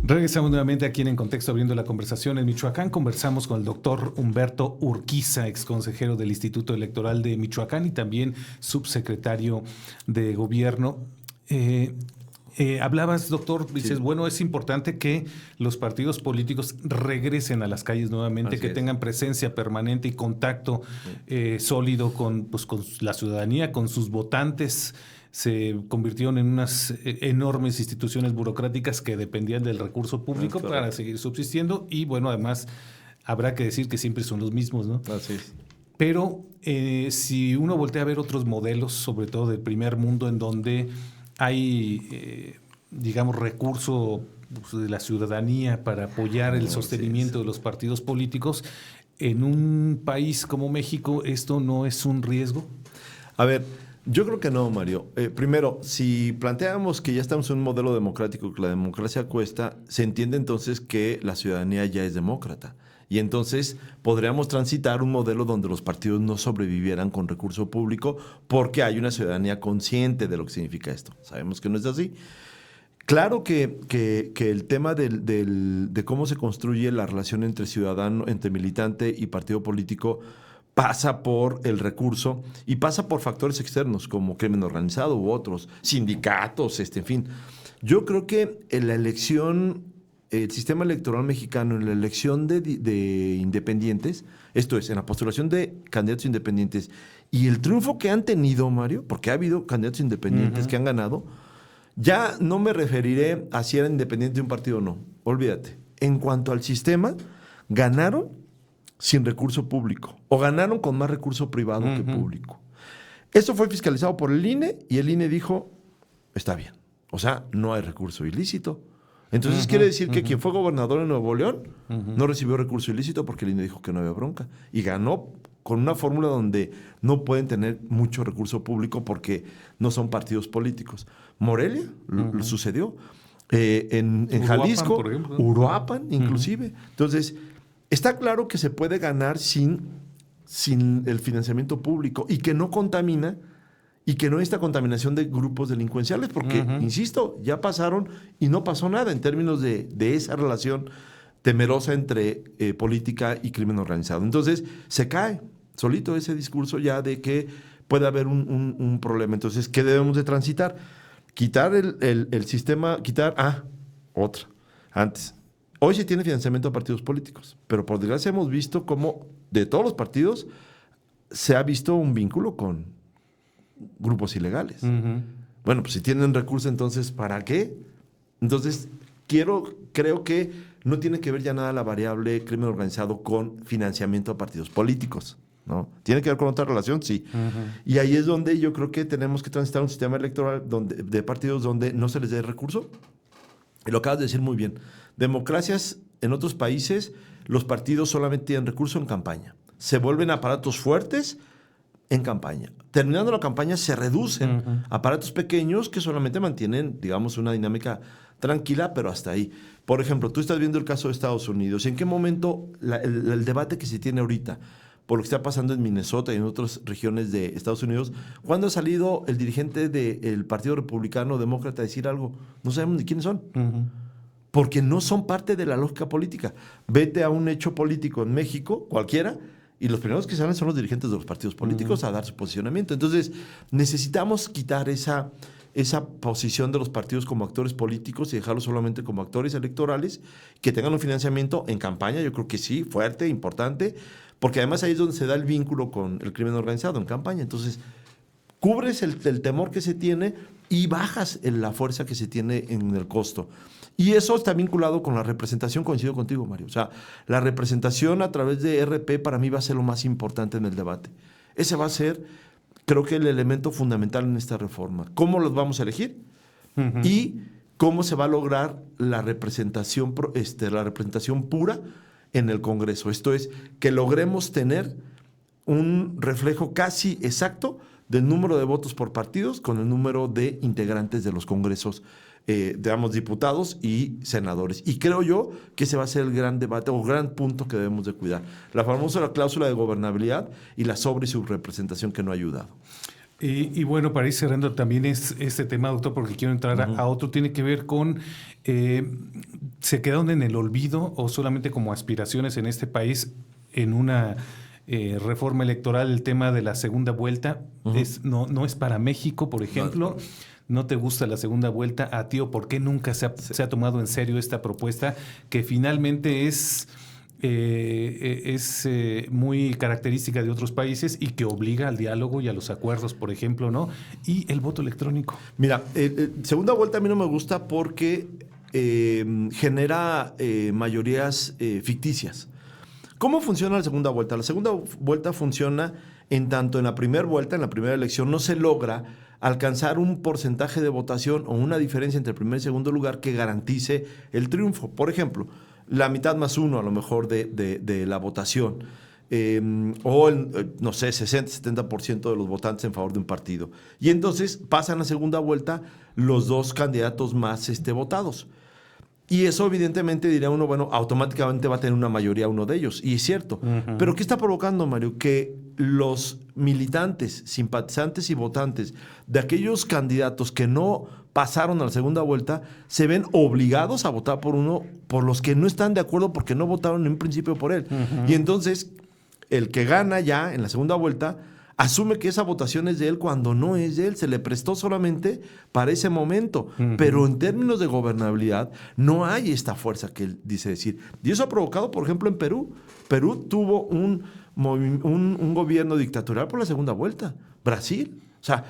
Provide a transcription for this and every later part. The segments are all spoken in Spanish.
Regresamos nuevamente aquí en Contexto, abriendo la conversación. En Michoacán conversamos con el doctor Humberto Urquiza, exconsejero del Instituto Electoral de Michoacán y también subsecretario de Gobierno. Hablabas, doctor, dices, Sí. bueno, es importante que los partidos políticos regresen a las calles nuevamente, Así que es. tengan presencia permanente y contacto sólido con la ciudadanía, con sus votantes. Se convirtieron en unas enormes instituciones burocráticas que dependían del recurso público correcto. para seguir subsistiendo y bueno, además habrá que decir que siempre son los mismos, ¿no? Así es. Pero si uno voltea a ver otros modelos, sobre todo del primer mundo, en donde hay, digamos, recurso de la ciudadanía para apoyar el sostenimiento de los partidos políticos, en un país como México, ¿esto no es un riesgo? A ver, yo creo que no, Mario. Primero, si planteamos que ya estamos en un modelo democrático, que la democracia cuesta, se entiende entonces que la ciudadanía ya es demócrata. Y entonces podríamos transitar un modelo donde los partidos no sobrevivieran con recurso público porque hay una ciudadanía consciente de lo que significa esto. Sabemos que no es así. Claro que el tema de cómo se construye la relación entre ciudadano, entre militante y partido político pasa por el recurso y pasa por factores externos como crimen organizado u otros, sindicatos, en fin. Yo creo que en la elección, el sistema electoral mexicano, en la elección de independientes, esto es, en la postulación de candidatos independientes y el triunfo que han tenido, Mario, porque ha habido candidatos independientes que han ganado, ya no me referiré a si eran independientes de un partido o no. Olvídate. En cuanto al sistema, ganaron sin recurso público o ganaron con más recurso privado que público. Eso fue fiscalizado por el INE y el INE dijo, está bien. O sea, no hay recurso ilícito. Entonces quiere decir que quien fue gobernador en Nuevo León no recibió recurso ilícito porque el INE dijo que no había bronca. Y ganó con una fórmula donde no pueden tener mucho recurso público porque no son partidos políticos. Morelia lo sucedió. En Uruapan, Jalisco, por ejemplo. Uruapan inclusive. Entonces, está claro que se puede ganar sin el financiamiento público y que no contamina y que no hay esta contaminación de grupos delincuenciales, porque, insisto, ya pasaron y no pasó nada en términos de esa relación temerosa entre política y crimen organizado. Entonces, se cae solito ese discurso ya de que puede haber un problema. Entonces, ¿qué debemos de transitar? Quitar el sistema, otra, antes. Hoy se tiene financiamiento a partidos políticos, pero por desgracia hemos visto cómo de todos los partidos se ha visto un vínculo con grupos ilegales. Bueno, pues si tienen recursos, entonces, ¿para qué? Entonces, creo que no tiene que ver ya nada la variable crimen organizado con financiamiento a partidos políticos, ¿no? ¿Tiene que ver con otra relación? Sí. Y ahí es donde yo creo que tenemos que transitar un sistema electoral de partidos donde no se les dé recurso. Y lo acabas de decir muy bien. Democracias en otros países, los partidos solamente tienen recurso en campaña. Se vuelven aparatos fuertes en campaña. Terminando la campaña se reducen aparatos pequeños que solamente mantienen, digamos, una dinámica tranquila, pero hasta ahí. Por ejemplo, tú estás viendo el caso de Estados Unidos. ¿En qué momento el debate que se tiene ahorita por lo que está pasando en Minnesota y en otras regiones de Estados Unidos, cuándo ha salido el dirigente del Partido Republicano Demócrata a decir algo? No sabemos ni quiénes son. Porque no son parte de la lógica política. Vete a un hecho político en México, cualquiera, y los primeros que salen son los dirigentes de los partidos políticos a dar su posicionamiento. Entonces, necesitamos quitar esa posición de los partidos como actores políticos y dejarlos solamente como actores electorales que tengan un financiamiento en campaña. Yo creo que sí, fuerte, importante, porque además ahí es donde se da el vínculo con el crimen organizado, en campaña. Entonces, cubres el temor que se tiene y bajas la fuerza que se tiene en el costo. Y eso está vinculado con la representación, coincido contigo, Mario. O sea, la representación a través de RP para mí va a ser lo más importante en el debate. Ese va a ser, creo que, el elemento fundamental en esta reforma. ¿Cómo los vamos a elegir? Y cómo se va a lograr la representación pura en el Congreso. Esto es, que logremos tener un reflejo casi exacto del número de votos por partidos con el número de integrantes de los congresos, digamos, diputados y senadores. Y creo yo que ese va a ser el gran debate o gran punto que debemos de cuidar. La famosa cláusula de gobernabilidad y la sobre y subrepresentación que no ha ayudado. Y bueno, para ir cerrando también es este tema, doctor, porque quiero entrar a otro, tiene que ver con, ¿se quedaron en el olvido o solamente como aspiraciones en este país en una reforma electoral el tema de la segunda vuelta? No es para México, por ejemplo. ¿No te gusta la segunda vuelta? ¿A ti o por qué nunca se ha tomado en serio esta propuesta que finalmente es muy característica de otros países y que obliga al diálogo y a los acuerdos, por ejemplo, ¿no? Y el voto electrónico. Mira, segunda vuelta a mí no me gusta porque genera mayorías ficticias. ¿Cómo funciona la segunda vuelta? La segunda vuelta funciona en tanto en la primera vuelta, en la primera elección, no se logra alcanzar un porcentaje de votación o una diferencia entre primer y segundo lugar que garantice el triunfo. Por ejemplo, la mitad más uno a lo mejor de la votación. O no sé, 60-70% de los votantes en favor de un partido. Y entonces pasan a segunda vuelta los dos candidatos más votados. Y eso evidentemente dirá uno, bueno, automáticamente va a tener una mayoría uno de ellos. Y es cierto. Pero ¿qué está provocando, Mario? Que los militantes, simpatizantes y votantes de aquellos candidatos que no pasaron a la segunda vuelta se ven obligados a votar por uno por los que no están de acuerdo porque no votaron en un principio por él. Y entonces el que gana ya en la segunda vuelta asume que esa votación es de él cuando no es de él, se le prestó solamente para ese momento. Pero en términos de gobernabilidad no hay esta fuerza que él dice decir. Y eso ha provocado, por ejemplo, en Perú. Perú tuvo un gobierno dictatorial por la segunda vuelta. Brasil. O sea,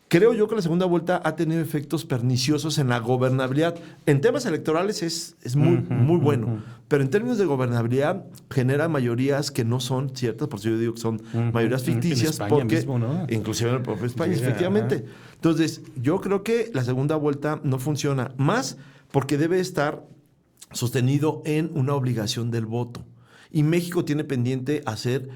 creo yo que la segunda vuelta ha tenido efectos perniciosos en la gobernabilidad. En temas electorales es muy bueno, pero en términos de gobernabilidad genera mayorías que no son ciertas, por eso yo digo que son mayorías ficticias, en porque mismo, ¿no? inclusive en el propio España, efectivamente. Entonces, yo creo que la segunda vuelta no funciona, más porque debe estar sostenido en una obligación del voto. Y México tiene pendiente hacer,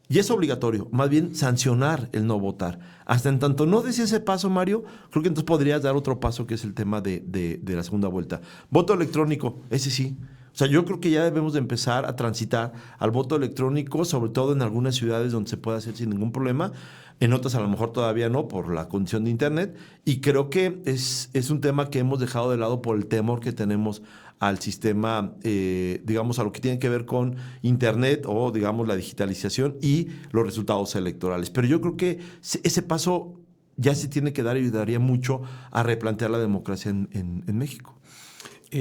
y es obligatorio, más bien sancionar el no votar. Hasta en tanto no des ese paso, Mario, creo que entonces podrías dar otro paso, que es el tema de la segunda vuelta. Voto electrónico, ese sí. O sea, yo creo que ya debemos de empezar a transitar al voto electrónico, sobre todo en algunas ciudades donde se puede hacer sin ningún problema. En otras a lo mejor todavía no, por la condición de Internet. Y creo que es un tema que hemos dejado de lado por el temor que tenemos al sistema, digamos, a lo que tiene que ver con Internet o, digamos, la digitalización y los resultados electorales. Pero yo creo que ese paso ya se tiene que dar y ayudaría mucho a replantear la democracia en México.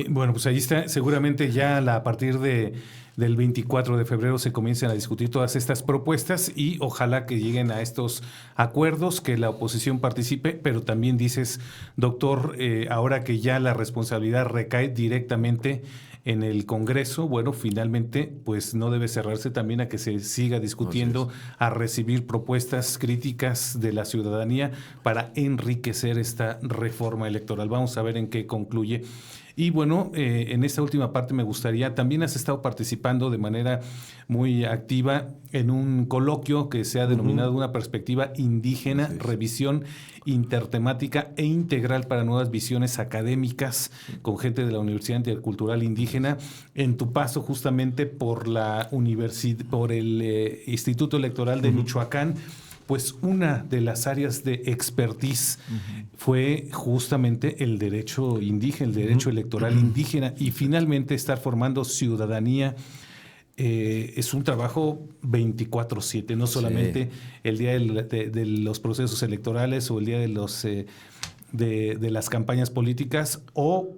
Bueno, pues ahí está. Seguramente ya a partir del 24 de febrero se comiencen a discutir todas estas propuestas y ojalá que lleguen a estos acuerdos, que la oposición participe, pero también dices, doctor, ahora que ya la responsabilidad recae directamente en el Congreso, bueno, finalmente pues no debe cerrarse también a que se siga discutiendo, a recibir propuestas críticas de la ciudadanía para enriquecer esta reforma electoral. Vamos a ver en qué concluye. Y bueno, en esta última parte me gustaría, también has estado participando de manera muy activa en un coloquio que se ha denominado Una perspectiva indígena, revisión intertemática e integral para nuevas visiones académicas con gente de la Universidad Intercultural Indígena, en tu paso justamente por el Instituto Electoral de Michoacán. Pues una de las áreas de expertise fue justamente el derecho indígena, el derecho electoral indígena, y finalmente estar formando ciudadanía es un trabajo 24/7, no solamente el día de los procesos electorales o el día de las campañas políticas o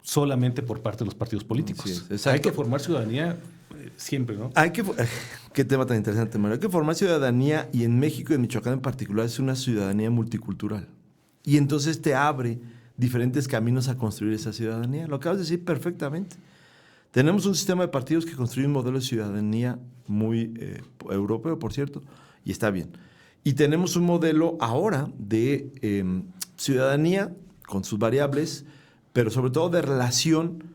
solamente por parte de los partidos políticos. Hay que formar ciudadanía siempre, ¿no? Qué tema tan interesante, Mario. Hay que formar ciudadanía, y en México y en Michoacán en particular es una ciudadanía multicultural. Y entonces te abre diferentes caminos a construir esa ciudadanía. Lo acabas de decir perfectamente. Tenemos un sistema de partidos que construye un modelo de ciudadanía muy europeo, por cierto, y está bien. Y tenemos un modelo ahora de ciudadanía con sus variables, pero sobre todo de relación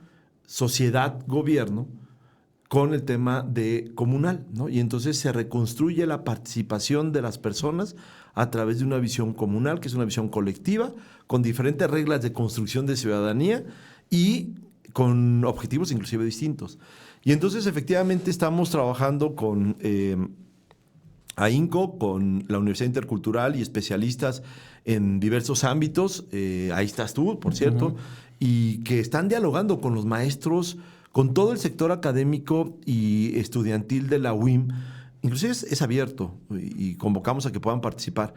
sociedad-gobierno, con el tema de comunal, ¿no? Y entonces se reconstruye la participación de las personas a través de una visión comunal, que es una visión colectiva, con diferentes reglas de construcción de ciudadanía y con objetivos inclusive distintos. Y entonces efectivamente estamos trabajando con AINCO con la Universidad Intercultural y especialistas en diversos ámbitos. Ahí estás tú, por cierto, y que están dialogando con los maestros, con todo el sector académico y estudiantil de la UIM. Inclusive es abierto y convocamos a que puedan participar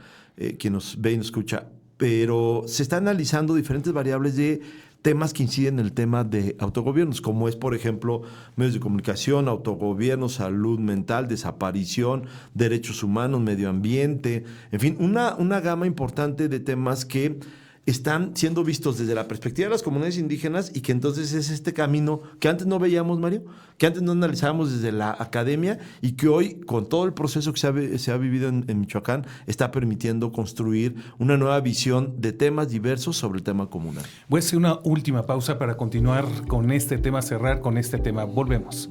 quien nos ve y nos escucha. Pero se está analizando diferentes variables de temas que inciden en el tema de autogobiernos, como es, por ejemplo, medios de comunicación, autogobierno, salud mental, desaparición, derechos humanos, medio ambiente, en fin, una gama importante de temas que están siendo vistos desde la perspectiva de las comunidades indígenas y que entonces es este camino que antes no veíamos, Mario, que antes no analizábamos desde la academia y que hoy, con todo el proceso que se ha vivido en Michoacán, está permitiendo construir una nueva visión de temas diversos sobre el tema comunal. Voy a hacer una última pausa para continuar con este tema, cerrar con este tema. Volvemos.